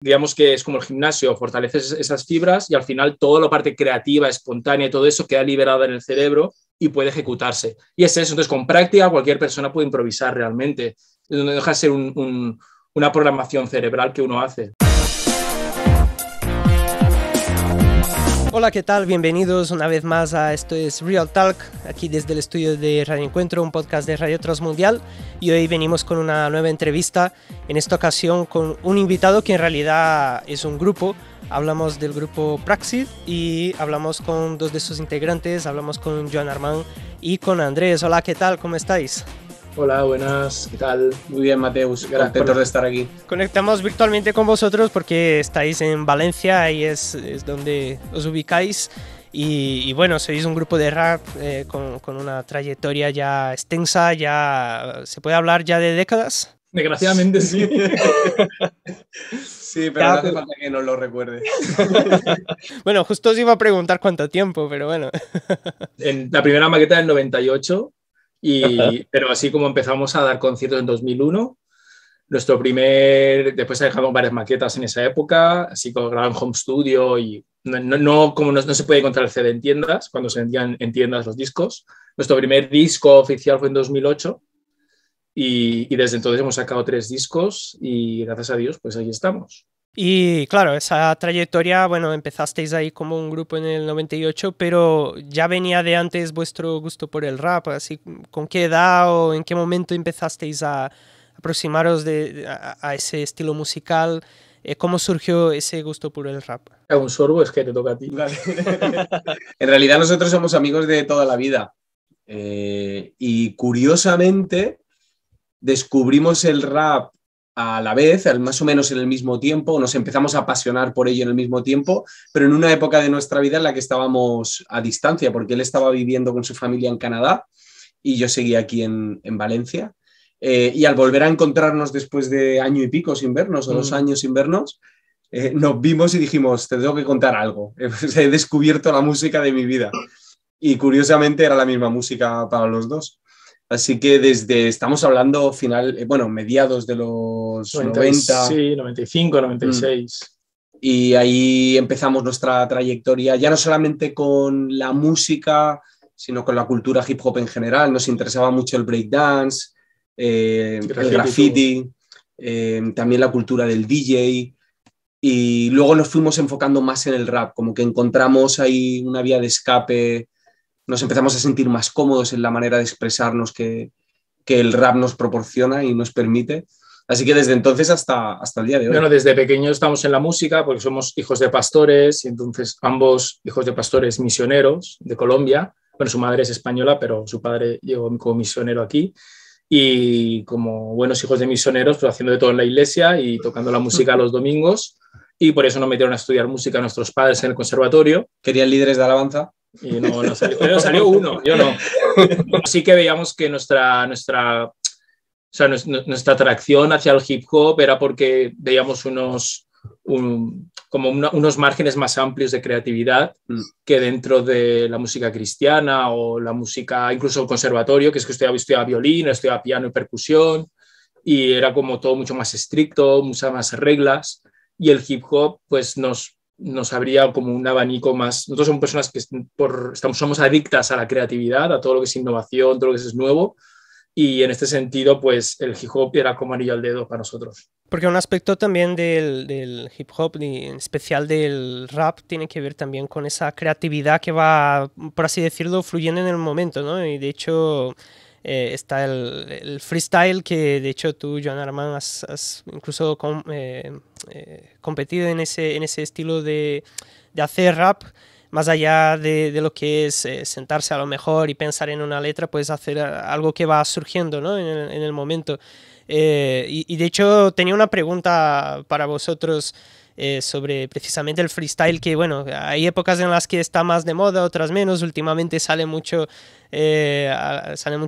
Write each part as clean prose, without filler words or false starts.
digamos que es como el gimnasio, fortaleces esas fibras y al final toda la parte creativa, espontánea y todo eso queda liberada en el cerebro y puede ejecutarse. Y es eso, entonces con práctica cualquier persona puede improvisar realmente. No deja de ser una programación cerebral que uno hace. Hola, ¿qué tal? Bienvenidos una vez más a Esto es Real Talk, aquí desde el estudio de Radio Encuentro, un podcast de Radio Transmundial, y hoy venimos con una nueva entrevista, en esta ocasión con un invitado que en realidad es un grupo. Hablamos del grupo Praxis y hablamos con dos de sus integrantes, hablamos con Joan Armand y con Andrés. Hola, ¿qué tal? ¿Cómo estáis? Hola, buenas, ¿qué tal? Muy bien, Mateus, contentos de estar aquí. Conectamos virtualmente con vosotros porque estáis en Valencia, ahí es donde os ubicáis. Y bueno, sois un grupo de rap con una trayectoria ya extensa, ya se puede hablar ya de décadas. Desgraciadamente sí. Sí, pero no hace falta que nos lo recuerde. Bueno, justo os iba a preguntar cuánto tiempo, pero bueno. En la primera maqueta del 98. Pero así como empezamos a dar conciertos en 2001, después dejamos varias maquetas en esa época, así como grababan home studio y no se puede encontrar el CD en tiendas, cuando se vendían en tiendas los discos. Nuestro primer disco oficial fue en 2008 y desde entonces hemos sacado 3 discos y gracias a Dios pues ahí estamos. Y claro, esa trayectoria, bueno, empezasteis ahí como un grupo en el 98, pero ya venía de antes vuestro gusto por el rap, así, ¿con qué edad o en qué momento empezasteis a aproximaros a ese estilo musical? ¿Cómo surgió ese gusto por el rap? Un sorbo, es que te toca a ti. Vale. En realidad nosotros somos amigos de toda la vida y curiosamente descubrimos el rap a la vez, más o menos en el mismo tiempo, nos empezamos a apasionar por ello en el mismo tiempo, pero en una época de nuestra vida en la que estábamos a distancia, porque él estaba viviendo con su familia en Canadá y yo seguía aquí en Valencia. Y al volver a encontrarnos después de año y pico sin vernos, o 2 años sin vernos, nos vimos y dijimos, te tengo que contar algo. He descubierto la música de mi vida. Y curiosamente era la misma música para los dos. Así que estamos hablando mediados de los 90. Sí, 95, 96. Y ahí empezamos nuestra trayectoria, ya no solamente con la música, sino con la cultura hip hop en general. Nos interesaba mucho el breakdance, el graffiti, también la cultura del DJ. Y luego nos fuimos enfocando más en el rap, como que encontramos ahí una vía de escape. Nos empezamos a sentir más cómodos en la manera de expresarnos que el rap nos proporciona y nos permite. Así que desde entonces hasta el día de hoy. Bueno, desde pequeños estamos en la música porque somos hijos de pastores y entonces ambos hijos de pastores misioneros de Colombia. Bueno, su madre es española, pero su padre llegó como misionero aquí. Y como buenos hijos de misioneros, pues haciendo de todo en la iglesia y tocando la música los domingos. Y por eso nos metieron a estudiar música nuestros padres en el conservatorio. ¿Querían líderes de alabanza? Y no salió, pero salió uno, yo no. Sí que veíamos que nuestra atracción hacia el hip hop era porque veíamos unos márgenes más amplios de creatividad que dentro de la música cristiana o la música, incluso el conservatorio, que es que estudiaba violín, estudiaba piano y percusión, y era como todo mucho más estricto, muchas más reglas, y el hip hop pues nos abría como un abanico más. Nosotros somos personas que somos adictas a la creatividad, a todo lo que es innovación, todo lo que es nuevo, y en este sentido pues el hip hop era como anillo al dedo para nosotros. Porque un aspecto también del hip hop y en especial del rap tiene que ver también con esa creatividad que va, por así decirlo, fluyendo en el momento, ¿no? Y de hecho está el freestyle que de hecho tú, Joan Armand, has incluso competido en ese estilo de hacer rap. Más allá de lo que es sentarse a lo mejor y pensar en una letra, puedes hacer algo que va surgiendo, ¿no? en el momento. Y de hecho tenía una pregunta para vosotros sobre precisamente el freestyle, que bueno, hay épocas en las que está más de moda, otras menos. Últimamente salen muchas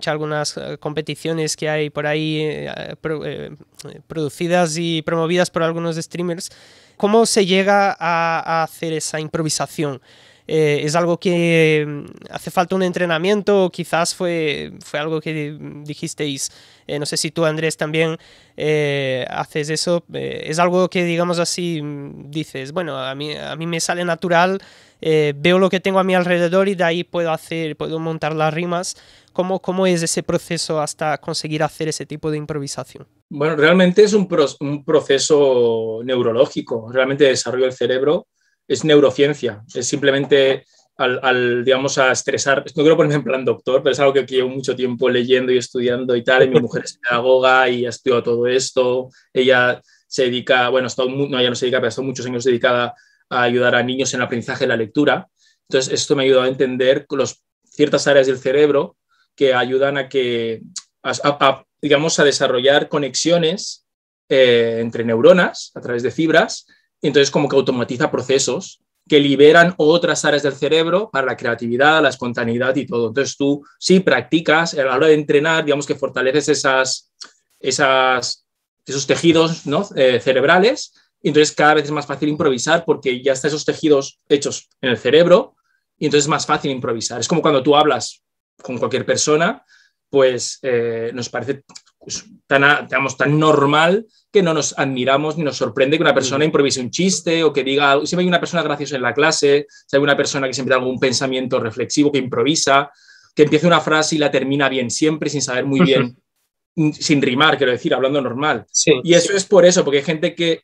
algunas competiciones que hay por ahí producidas y promovidas por algunos streamers. ¿Cómo se llega a hacer esa improvisación? ¿Es algo que hace falta un entrenamiento o quizás fue algo que dijisteis? No sé si tú, Andrés, también haces eso. ¿Es algo que, digamos así, dices, bueno, a mí me sale natural, veo lo que tengo a mi alrededor y de ahí puedo montar las rimas? ¿Cómo es ese proceso hasta conseguir hacer ese tipo de improvisación? Bueno, realmente es un proceso neurológico, realmente el desarrollo del cerebro es neurociencia, es simplemente digamos, a estresar, no quiero ponerme en plan doctor, pero es algo que llevo mucho tiempo leyendo y estudiando y tal, y mi mujer es pedagoga y ha estudiado todo esto, ella se dedica, bueno, ella no se dedica, pero ha estado muchos años dedicada a ayudar a niños en el aprendizaje de la lectura, entonces esto me ha ayudado a entender ciertas áreas del cerebro que ayudan a que, digamos, a desarrollar conexiones entre neuronas a través de fibras, y entonces como que automatiza procesos que liberan otras áreas del cerebro para la creatividad, la espontaneidad y todo. Entonces tú sí practicas, a la hora de entrenar, digamos que fortaleces esos tejidos, ¿no? Cerebrales, y entonces cada vez es más fácil improvisar porque ya están esos tejidos hechos en el cerebro y entonces es más fácil improvisar. Es como cuando tú hablas con cualquier persona, pues nos parece tan normal que no nos admiramos ni nos sorprende que una persona improvise un chiste o que diga, siempre hay una persona graciosa en la clase, si hay una persona que siempre da algún pensamiento reflexivo, que improvisa, que empieza una frase y la termina bien siempre sin saber muy bien, sin rimar, quiero decir, hablando normal. Sí, y eso es por eso, porque hay gente que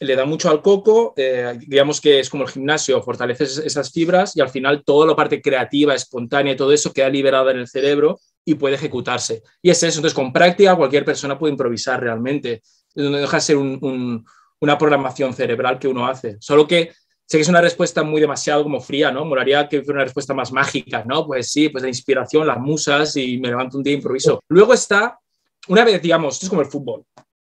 le da mucho al coco, digamos que es como el gimnasio, fortaleces esas fibras y al final toda la parte creativa, espontánea y todo eso queda liberada en el cerebro y puede ejecutarse. Y es eso, entonces con práctica cualquier persona puede improvisar realmente. No deja de ser una programación cerebral que uno hace. Solo que sé que es una respuesta muy demasiado como fría, ¿no? Molaría que fuera una respuesta más mágica, ¿no? Pues sí, pues la inspiración, las musas y me levanto un día e improviso. Luego está, una vez, digamos, esto es como el fútbol.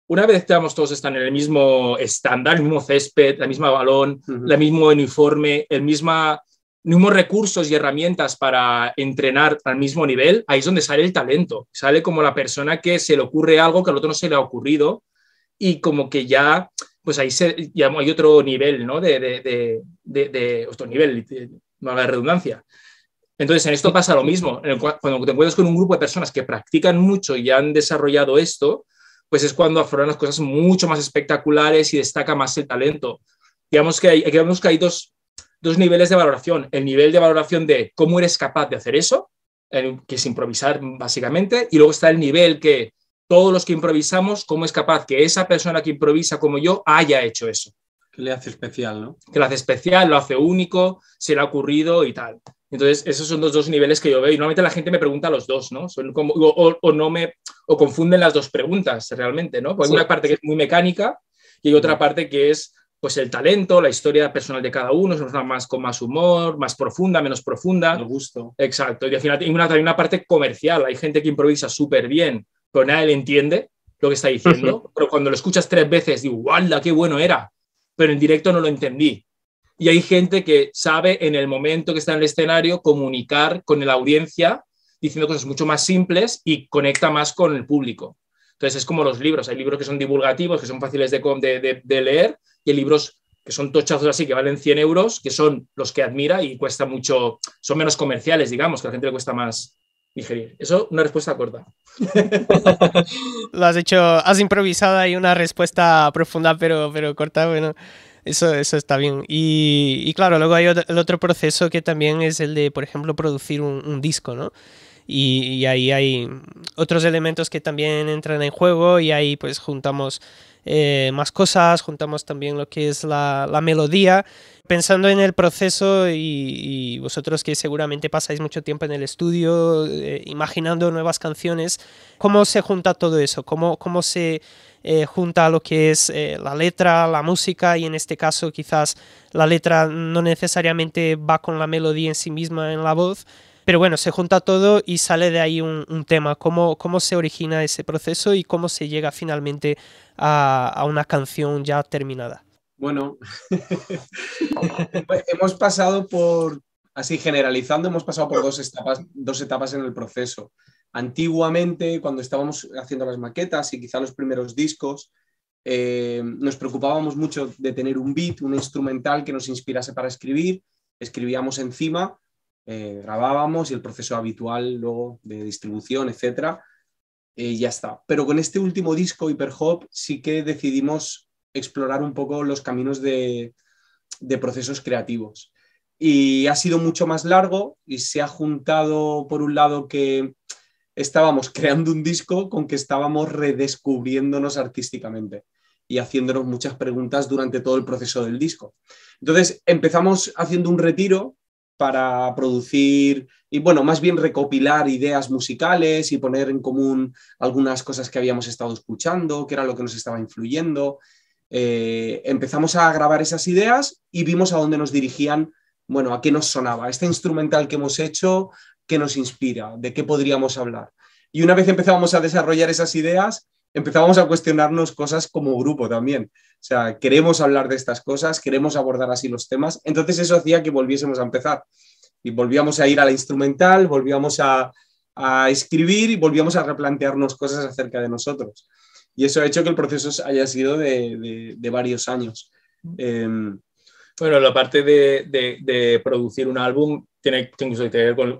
Una vez todos están en el mismo estándar, el mismo césped, el mismo balón, el mismo uniforme, mismos recursos y herramientas para entrenar al mismo nivel, ahí es donde sale el talento. Sale como la persona que se le ocurre algo que al otro no se le ha ocurrido y como que ya, pues ahí ya hay otro nivel, ¿no? Otro nivel, no haga redundancia. Entonces, en esto pasa lo mismo. Cuando te encuentras con un grupo de personas que practican mucho y han desarrollado esto, pues es cuando afloran las cosas mucho más espectaculares y destaca más el talento. Digamos que hay dos niveles de valoración. El nivel de valoración de cómo eres capaz de hacer eso, que es improvisar básicamente, y luego está el nivel que todos los que improvisamos, cómo es capaz que esa persona que improvisa como yo haya hecho eso. Que le hace especial, ¿no? Que lo hace especial, lo hace único, se le ha ocurrido y tal. Entonces, esos son los dos niveles que yo veo. Y normalmente la gente me pregunta los dos, ¿no? Son como, o confunden las dos preguntas realmente, ¿no? Porque hay una parte que es muy mecánica y hay otra parte que es pues el talento, la historia personal de cada uno, es una más con más humor, más profunda, menos profunda. El gusto. Exacto. Y al final hay una parte comercial. Hay gente que improvisa súper bien, pero nadie le entiende lo que está diciendo. Pero cuando lo escuchas 3 veces, digo, ¡guau, qué bueno era! Pero en directo no lo entendí. Y hay gente que sabe en el momento que está en el escenario comunicar con la audiencia diciendo cosas mucho más simples y conecta más con el público. Entonces es como los libros. Hay libros que son divulgativos, que son fáciles de leer, y hay libros que son tochazos así, que valen 100 euros, que son los que admira y cuesta mucho, son menos comerciales, digamos, que a la gente le cuesta más digerir. Eso, una respuesta corta. Lo has hecho, has improvisado ahí una respuesta profunda pero corta, bueno, eso está bien. Y claro, luego hay el otro proceso que también es el de, por ejemplo, producir un disco, ¿no? Y ahí hay otros elementos que también entran en juego y ahí pues juntamos más cosas, juntamos también lo que es la melodía. Pensando en el proceso y vosotros que seguramente pasáis mucho tiempo en el estudio imaginando nuevas canciones, ¿cómo se junta todo eso? ¿Cómo se junta lo que es la letra, la música? Y en este caso quizás la letra no necesariamente va con la melodía en sí misma en la voz, pero bueno, se junta todo y sale de ahí un tema. ¿Cómo se origina ese proceso y cómo se llega finalmente a una canción ya terminada? Bueno, hemos pasado por, así generalizando, hemos pasado por dos etapas en el proceso. Antiguamente, cuando estábamos haciendo las maquetas y quizá los primeros discos, nos preocupábamos mucho de tener un beat, un instrumental que nos inspirase para escribir, escribíamos encima, grabábamos y el proceso habitual luego de distribución, etcétera, ya está. Pero con este último disco, Hyperhop, sí que decidimos explorar un poco los caminos de procesos creativos. Y ha sido mucho más largo y se ha juntado, por un lado, que estábamos creando un disco con que estábamos redescubriéndonos artísticamente y haciéndonos muchas preguntas durante todo el proceso del disco. Entonces empezamos haciendo un retiro para producir y, bueno, más bien recopilar ideas musicales y poner en común algunas cosas que habíamos estado escuchando, que era lo que nos estaba influyendo. Empezamos a grabar esas ideas y vimos a dónde nos dirigían, bueno, a qué nos sonaba. Este instrumental que hemos hecho, ¿qué nos inspira? ¿De qué podríamos hablar? Y una vez empezábamos a desarrollar esas ideas, empezábamos a cuestionarnos cosas como grupo también. O sea, queremos hablar de estas cosas, queremos abordar así los temas. Entonces eso hacía que volviésemos a empezar. Y volvíamos a ir a la instrumental, volvíamos a escribir y volvíamos a replantearnos cosas acerca de nosotros. Y eso ha hecho que el proceso haya sido de varios años. Bueno, la parte de producir un álbum tiene incluso que ver con,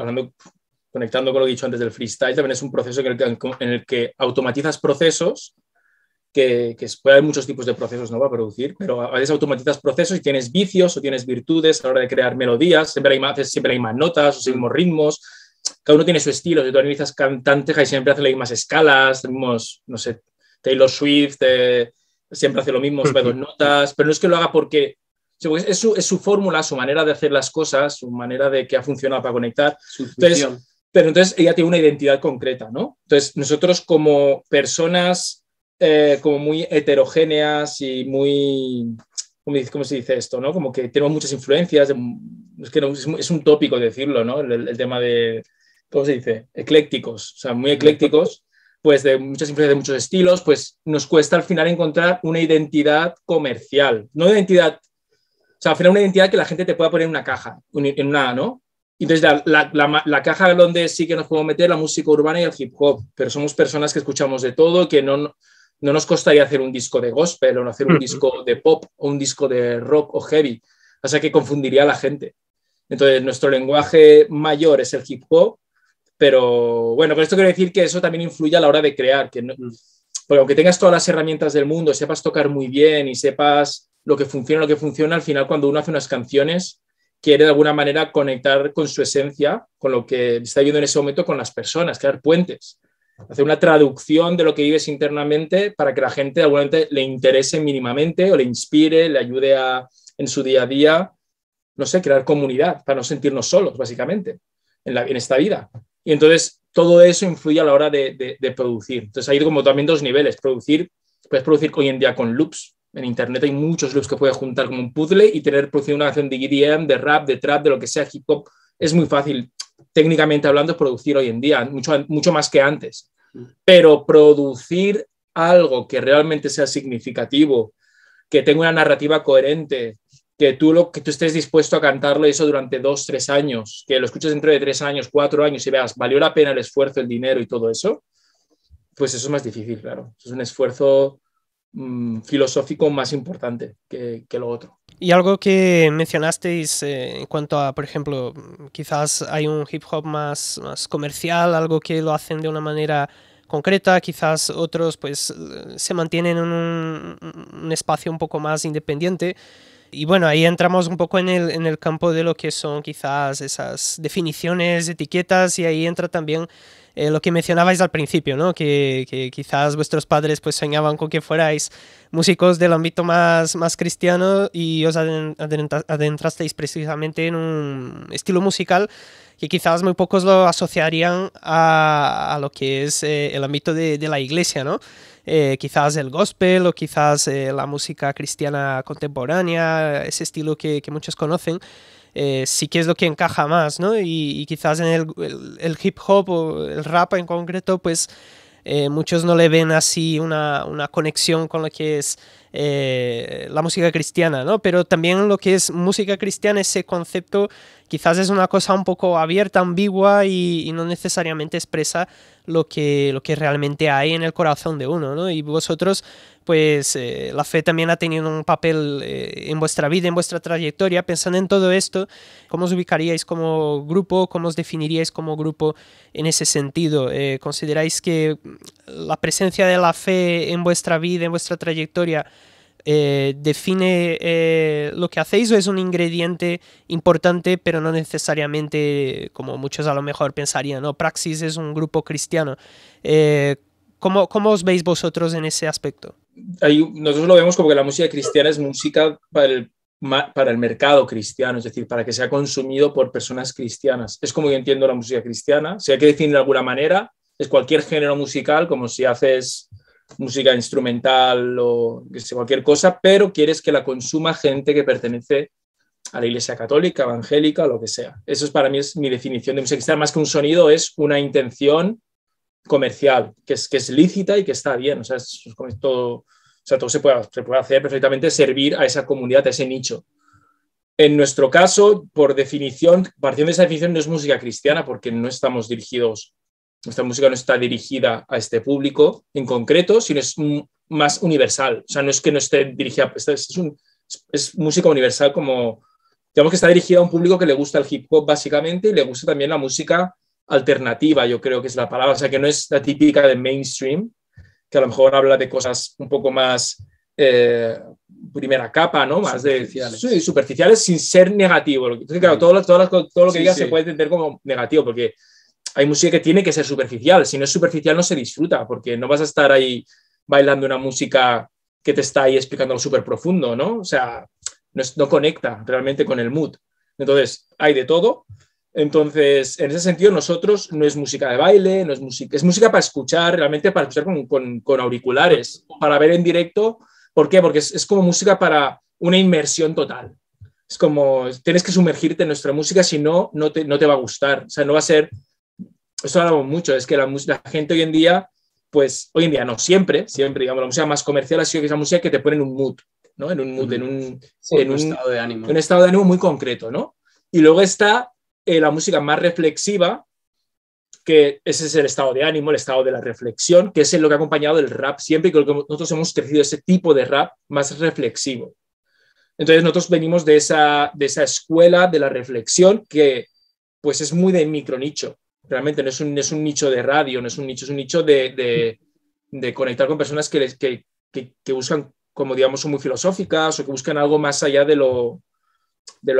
conectando con lo que he dicho antes del freestyle, también es un proceso en el que automatizas procesos, que puede haber muchos tipos de procesos, ¿no?, para producir, pero a veces automatizas procesos y tienes vicios o tienes virtudes a la hora de crear melodías, siempre hay más notas, los mismos ritmos, cada uno tiene su estilo. Si tú analizas cantantes, que siempre hace las mismas escalas, los mismos, no sé, Taylor Swift siempre hace lo mismo, sube dos notas, pero no es que lo haga porque es su fórmula, su manera de hacer las cosas, su manera de que ha funcionado para conectar. Pero entonces ella tiene una identidad concreta, ¿no? Entonces nosotros como personas como muy heterogéneas y muy, ¿cómo se dice esto?, ¿no? Como que tenemos muchas influencias, es que no, es un tópico decirlo, ¿no? El tema de, ¿cómo se dice?, eclécticos, o sea, muy eclécticos, pues de muchas influencias de muchos estilos, pues nos cuesta al final encontrar una identidad comercial, no una identidad, o sea, al final una identidad que la gente te pueda poner en una caja, en una, ¿no? Entonces la caja donde sí que nos podemos meter la música urbana y el hip hop, pero somos personas que escuchamos de todo, que no nos costaría hacer un disco de gospel o hacer un disco de pop o un disco de rock o heavy, o sea, que confundiría a la gente. Entonces nuestro lenguaje mayor es el hip hop, pero bueno, con esto quiero decir que eso también influye a la hora de crear, que no, porque aunque tengas todas las herramientas del mundo, sepas tocar muy bien y sepas lo que funciona, al final cuando uno hace unas canciones quiere de alguna manera conectar con su esencia, con lo que está viviendo en ese momento con las personas, crear puentes, hacer una traducción de lo que vives internamente para que la gente de alguna manera le interese mínimamente o le inspire, le ayude en su día a día, no sé, crear comunidad para no sentirnos solos, básicamente, en esta vida. Y entonces todo eso influye a la hora de producir. Entonces hay como también dos niveles. Puedes producir hoy en día con loops. En internet hay muchos loops que puedes juntar como un puzzle y producir una canción de EDM, de rap, de trap, de lo que sea, hip hop. Es muy fácil, técnicamente hablando, producir hoy en día, mucho más que antes. Pero producir algo que realmente sea significativo, que tenga una narrativa coherente, que tú estés dispuesto a cantarlo eso durante 2, 3 años, que lo escuches dentro de 3 años, 4 años y veas, ¿valió la pena el esfuerzo, el dinero y todo eso? Pues eso es más difícil, claro. Es un esfuerzo filosófico más importante que lo otro. Y algo que mencionasteis en cuanto a, por ejemplo, quizás hay un hip hop más comercial, algo que lo hacen de una manera concreta, quizás otros pues se mantienen en un espacio un poco más independiente. Y bueno, ahí entramos un poco en el campo de lo que son quizás esas definiciones, etiquetas, y ahí entra también lo que mencionabais al principio, ¿no? Que quizás vuestros padres pues soñaban con que fuerais músicos del ámbito más cristiano y os adentrasteis precisamente en un estilo musical que quizás muy pocos lo asociarían a lo que es el ámbito de la iglesia, ¿no? Quizás el gospel o quizás la música cristiana contemporánea, ese estilo que muchos conocen. Sí que es lo que encaja más, ¿no? Y quizás en el hip hop o el rap en concreto, pues muchos no le ven así una conexión con lo que es la música cristiana, ¿no? Pero también lo que es música cristiana, ese concepto quizás es una cosa un poco abierta, ambigua y no necesariamente expresa lo que realmente hay en el corazón de uno, ¿no? Y vosotros, pues la fe también ha tenido un papel en vuestra vida, en vuestra trayectoria. Pensando en todo esto, ¿cómo os ubicaríais como grupo? ¿Cómo os definiríais como grupo en ese sentido? ¿Consideráis que la presencia de la fe en vuestra vida, en vuestra trayectoria, define lo que hacéis, o es un ingrediente importante pero no necesariamente como muchos a lo mejor pensarían, ¿no? Praxis es un grupo cristiano. ¿Cómo os veis vosotros en ese aspecto? Nosotros lo vemos como que la música cristiana es música para el mercado cristiano, es decir, para que sea consumido por personas cristianas. Es como yo entiendo la música cristiana. Si hay que definir de alguna manera, es cualquier género musical, como si haces música instrumental o cualquier cosa, pero quieres que la consuma gente que pertenece a la Iglesia Católica, evangélica o lo que sea. Eso para mí es mi definición de música cristiana. Más que un sonido, es una intención comercial, que es lícita y que está bien. O sea, todo se puede hacer perfectamente, servir a esa comunidad, a ese nicho. En nuestro caso, por definición, partiendo de esa definición, no es música cristiana porque no estamos dirigidos. Nuestra música no está dirigida a este público en concreto, sino es más universal. O sea, no es que no esté dirigida, es música universal, como, digamos que está dirigida a un público que le gusta el hip hop básicamente y le gusta también la música alternativa, yo creo que es la palabra. O sea, que no es la típica de mainstream, que a lo mejor habla de cosas un poco más primera capa, ¿no? Más superficiales sin ser negativo. Entonces, claro, todo lo que diga se puede entender como negativo, porque hay música que tiene que ser superficial. Si no es superficial, no se disfruta, porque no vas a estar ahí bailando una música que te está ahí explicando algo súper profundo, ¿no? O sea, no conecta realmente con el mood. Entonces, hay de todo. Entonces, en ese sentido, nosotros no es música de baile, no es música, es música para escuchar, realmente para escuchar con auriculares, para ver en directo. ¿Por qué? Porque es como música para una inmersión total. Es como, tienes que sumergirte en nuestra música, si no, no te va a gustar. O sea, no va a ser... Esto hablamos mucho, es que la gente hoy en día, pues hoy en día no, siempre, digamos, la música más comercial ha sido que es la música que te pone en un mood, ¿no? En un mood, en un estado de ánimo. En un estado de ánimo muy concreto, ¿no? Y luego está la música más reflexiva, que ese es el estado de ánimo, el estado de la reflexión, que es lo que ha acompañado el rap siempre, y creo que nosotros hemos crecido ese tipo de rap más reflexivo. Entonces nosotros venimos de esa escuela de la reflexión que pues es muy de micro nicho. Realmente no es un nicho de radio, no es un nicho, es un nicho de conectar con personas que buscan, como digamos, son muy filosóficas o que buscan algo más allá de lo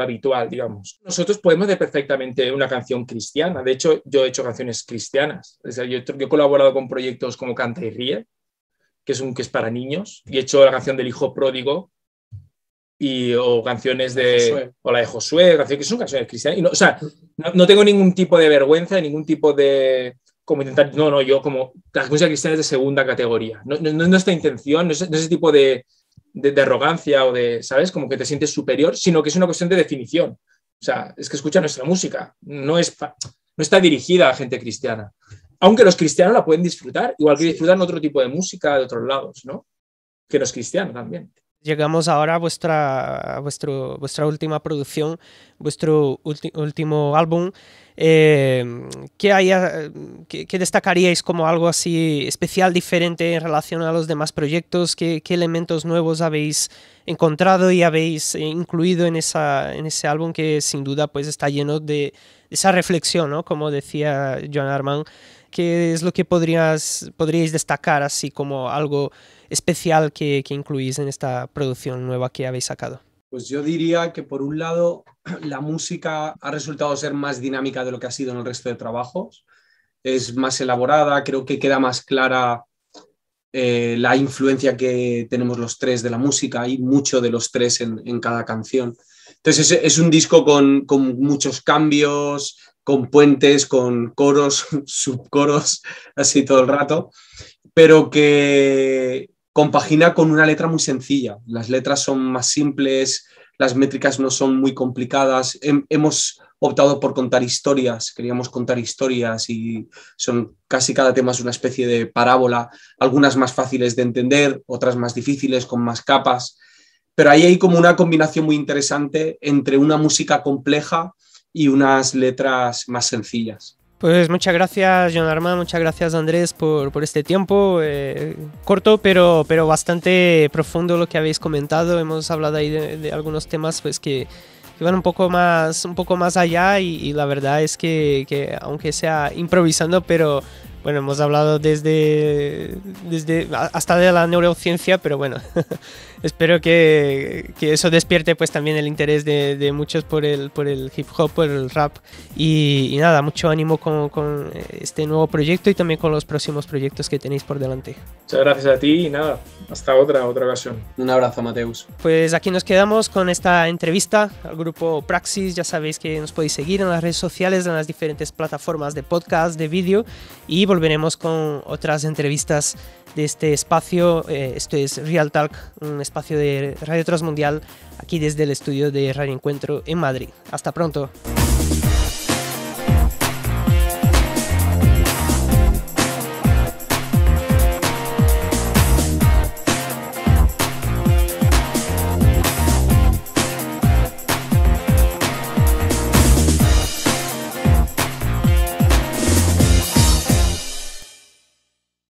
habitual, digamos. Nosotros podemos hacer perfectamente una canción cristiana. De hecho, yo he hecho canciones cristianas. O sea, yo he colaborado con proyectos como Canta y Ríe, que es para niños, y he hecho la canción del hijo pródigo, o canciones o la de Josué, que son canciones cristianas. Y no, o sea, no tengo ningún tipo de vergüenza, ningún tipo de... como intentar... No, yo como... La música cristiana es de segunda categoría. No es nuestra intención, no es ese tipo de arrogancia o de, ¿sabes? Como que te sientes superior, sino que es una cuestión de definición. O sea, es que escucha nuestra música. No está dirigida a gente cristiana. Aunque los cristianos la pueden disfrutar, igual que disfrutan otro tipo de música de otros lados, ¿no? Que no es cristiano también. Llegamos ahora a vuestra última producción, vuestro último álbum. ¿Qué destacaríais como algo así especial, diferente en relación a los demás proyectos? ¿Qué elementos nuevos habéis encontrado y habéis incluido en ese álbum, que sin duda pues está lleno de esa reflexión, ¿no? Como decía Joan Armand, ¿qué es lo que podríais destacar así como algo especial que incluís en esta producción nueva que habéis sacado? Pues yo diría que por un lado la música ha resultado ser más dinámica de lo que ha sido en el resto de trabajos, es más elaborada, creo que queda más clara la influencia que tenemos los tres de la música, hay mucho de los tres en cada canción. Entonces es un disco con muchos cambios, con puentes, con coros, subcoros, así todo el rato, pero que compagina con una letra muy sencilla. Las letras son más simples, las métricas no son muy complicadas. Hemos optado por contar historias, queríamos contar historias y casi cada tema es una especie de parábola, algunas más fáciles de entender, otras más difíciles, con más capas, pero ahí hay como una combinación muy interesante entre una música compleja y unas letras más sencillas. Pues muchas gracias, Joan Armand, muchas gracias, Andrés, por este tiempo corto, pero bastante profundo lo que habéis comentado. Hemos hablado ahí de algunos temas pues que van un poco más allá y la verdad es que aunque sea improvisando, pero bueno, hemos hablado desde hasta de la neurociencia, pero bueno, espero que eso despierte pues también el interés de muchos por el hip hop, por el rap y nada, mucho ánimo con este nuevo proyecto y también con los próximos proyectos que tenéis por delante. Muchas gracias a ti y nada, hasta otra ocasión. Un abrazo, Mateus. Pues aquí nos quedamos con esta entrevista al grupo Praxis. Ya sabéis que nos podéis seguir en las redes sociales, en las diferentes plataformas de podcast, de vídeo, y volveremos con otras entrevistas de este espacio. Esto es Real Talk, un espacio de Radio Transmundial aquí desde el estudio de Radio Encuentro en Madrid. Hasta pronto.